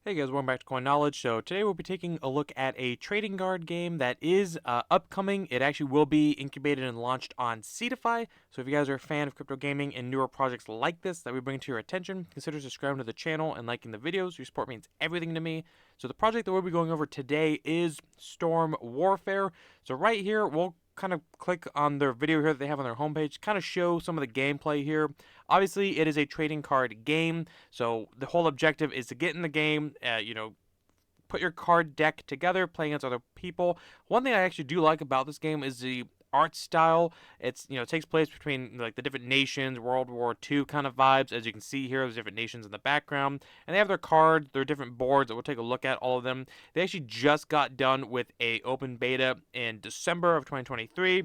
Hey guys, welcome back to Coin Knowledge. So today we'll be taking a look at a trading card game that is upcoming. It actually will be incubated and launched on Seedify. So if you guys are a fan of crypto gaming and newer projects like this that we bring to your attention, consider subscribing to the channel and liking the videos. Your support means everything to me. So the project that we'll be going over today is Storm Warfare. So right here, we'll kind of click on their video here that they have on their homepage, kind of show some of the gameplay here. Obviously, it is a trading card game, so the whole objective is to get in the game, put your card deck together, playing against other people. One thing I actually do like about this game is the art style. It's, it takes place between like the different nations, World War II kind of vibes. As you can see here, there's different nations in the background, and they have their cards, their different boards that we'll take a look at, all of them. They actually just got done with a open beta in December of 2023.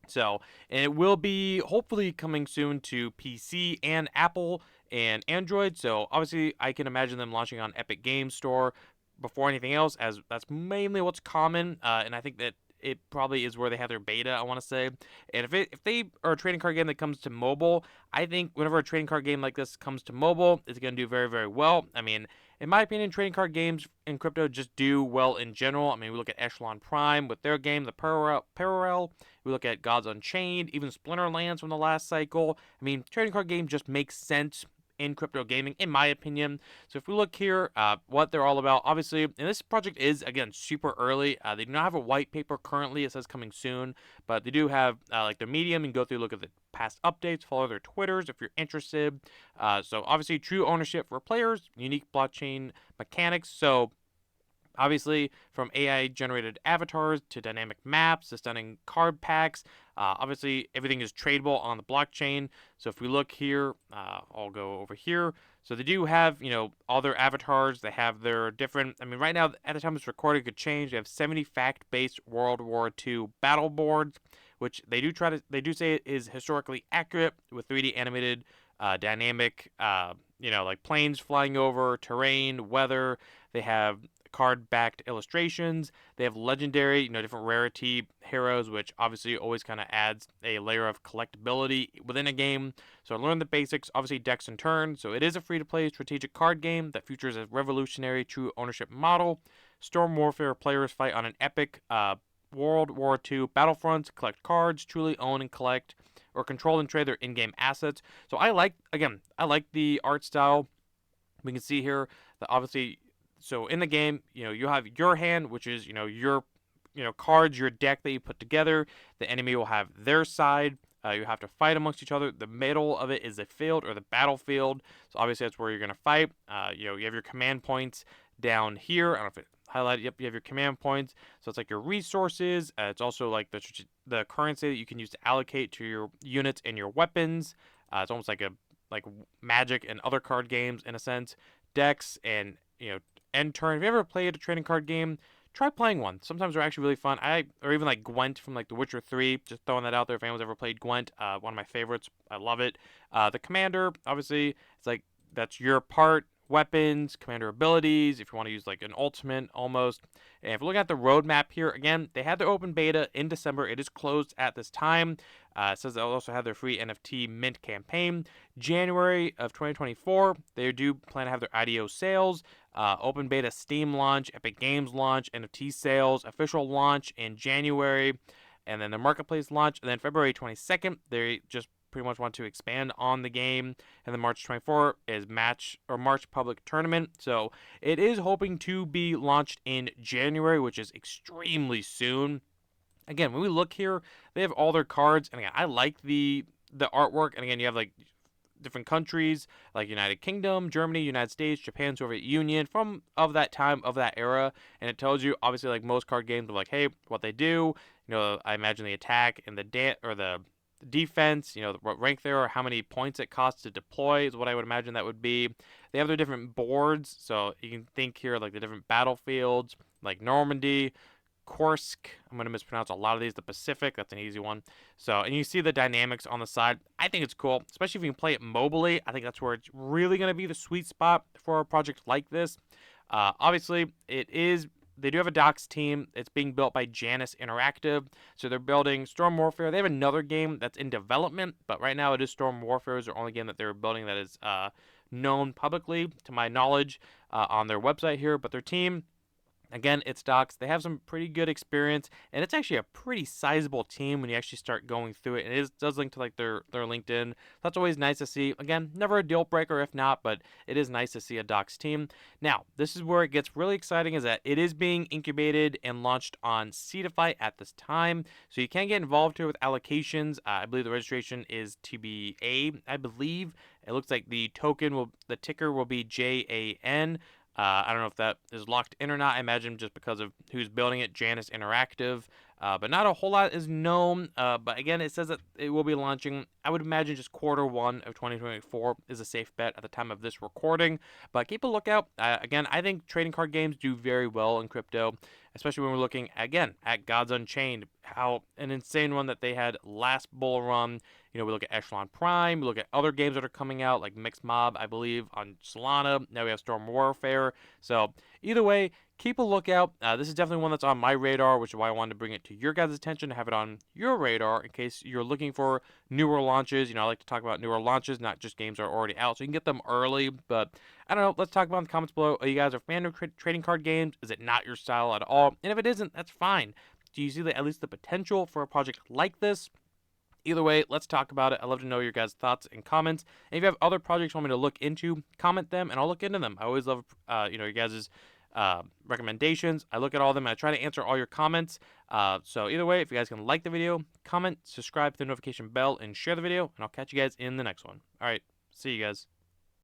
So, and it will be hopefully coming soon to PC and Apple and Android. So, obviously, I can imagine them launching on Epic Games Store before anything else, as that's mainly what's common. And I think that it probably is where they have their beta, I want to say. And if they are a trading card game that comes to mobile, I think whenever a trading card game like this comes to mobile, it's going to do very, very well. I mean, in my opinion, trading card games in crypto just do well in general. I mean, we look at Echelon Prime with their game, the Parallel. We look at Gods Unchained, even Splinterlands from the last cycle. I mean, trading card games just make sense in crypto gaming, in my opinion. So if we look here, what they're all about, obviously, and this project is, again, super early. They do not have a white paper currently. It says coming soon, but they do have, like, their Medium. You can go through, look at the past updates, follow their Twitters if you're interested. So obviously, true ownership for players, unique blockchain mechanics. So obviously, from AI-generated avatars to dynamic maps to stunning card packs, obviously everything is tradable on the blockchain. So if we look here, I'll go over here. So they do have, all their avatars. They have their different. I mean, right now at the time it's recorded, it could change. They have 70 fact-based World War II battle boards, which they do say it is historically accurate with 3D animated, dynamic, like planes flying over, terrain, weather. They have card-backed illustrations. They have legendary, different rarity heroes, which obviously always kind of adds a layer of collectability within a game. So learn the basics, obviously decks and turns. So it is a free-to-play strategic card game that features a revolutionary true ownership model. Storm Warfare players fight on an epic World War II battlefronts, collect cards, truly own and collect, or control and trade their in-game assets. So I like the art style. We can see here that obviously, so in the game, you have your hand, which is, your, cards, your deck that you put together. The enemy will have their side. You have to fight amongst each other. The middle of it is the field or the battlefield. So obviously that's where you're going to fight. You have your command points down here. I don't know if it highlighted. Yep, you have your command points. So it's like your resources. It's also like the currency that you can use to allocate to your units and your weapons. It's almost like Magic and other card games in a sense. Decks and, end turn. If you ever played a trading card game, try playing one. Sometimes they're actually really fun. Or even like Gwent from like The Witcher 3. Just throwing that out there if anyone's ever played Gwent. One of my favorites. I love it. The Commander, obviously, it's like that's your part. Weapons, commander abilities, if you want to use like an ultimate almost. And if you look at the roadmap here, again, they had their open beta in December. It is closed at this time. It says they'll also have their free NFT mint campaign. January of 2024, they do plan to have their IDO sales, open beta Steam launch, Epic Games launch, NFT sales, official launch in January, and then the marketplace launch. And then February 22nd, they just pretty much want to expand on the game. And then March 24 is March public tournament. So it is hoping to be launched in January, which is extremely soon. Again, when we look here, they have all their cards, and again, I like the artwork. And again, you have like different countries like United Kingdom, Germany, United States, Japan, Soviet Union from of that time, of that era. And it tells you obviously like most card games are like, hey, what they do. I imagine the attack and the defense, what rank they are, how many points it costs to deploy is what I would imagine that would be. They have their different boards, so you can think here like the different battlefields, like Normandy, Kursk. I'm going to mispronounce a lot of these. The Pacific, that's an easy one. So, and you see the dynamics on the side. I think it's cool, especially if you can play it mobily. I think that's where it's really going to be the sweet spot for a project like this. Obviously, they do have a docs team. It's being built by Janus Interactive. So they're building Storm Warfare. They have another game that's in development, but right now it is Storm Warfare is the only game that they're building that is known publicly, to my knowledge. on their website here, but their team, again, it's docs. They have some pretty good experience, and it's actually a pretty sizable team when you actually start going through it. And does link to like their LinkedIn. That's always nice to see. Again, never a deal breaker if not, but it is nice to see a docs team. Now, this is where it gets really exciting, is that it is being incubated and launched on Seedify at this time, so you can get involved here with allocations. I believe the registration is TBA. I believe it looks like the ticker will be JAN. I don't know if that is locked in or not. I imagine just because of who's building it, Janus Interactive. But not a whole lot is known. But again, it says that it will be launching. I would imagine just Q1 of 2024 is a safe bet at the time of this recording. But keep a lookout. Again, I think trading card games do very well in crypto, especially when we're looking, again, at Gods Unchained. How an insane run that they had last bull run. You know, we look at Echelon Prime, we look at other games that are coming out, like Mixed Mob, I believe, on Solana. Now we have Storm Warfare. So either way, keep a lookout. This is definitely one that's on my radar, which is why I wanted to bring it to your guys' attention, to have it on your radar in case you're looking for newer launches. You know, I like to talk about newer launches, not just games that are already out, so you can get them early. But I don't know. Let's talk about in the comments below. Are you guys a fan of trading card games? Is it not your style at all? And if it isn't, that's fine. Do you see at least the potential for a project like this? Either way, let's talk about it. I'd love to know your guys' thoughts and comments. And if you have other projects you want me to look into, comment them and I'll look into them. I always love, your guys' recommendations. I look at all of them and I try to answer all your comments. So either way, if you guys can like the video, comment, subscribe to the notification bell, and share the video, and I'll catch you guys in the next one. All right, see you guys.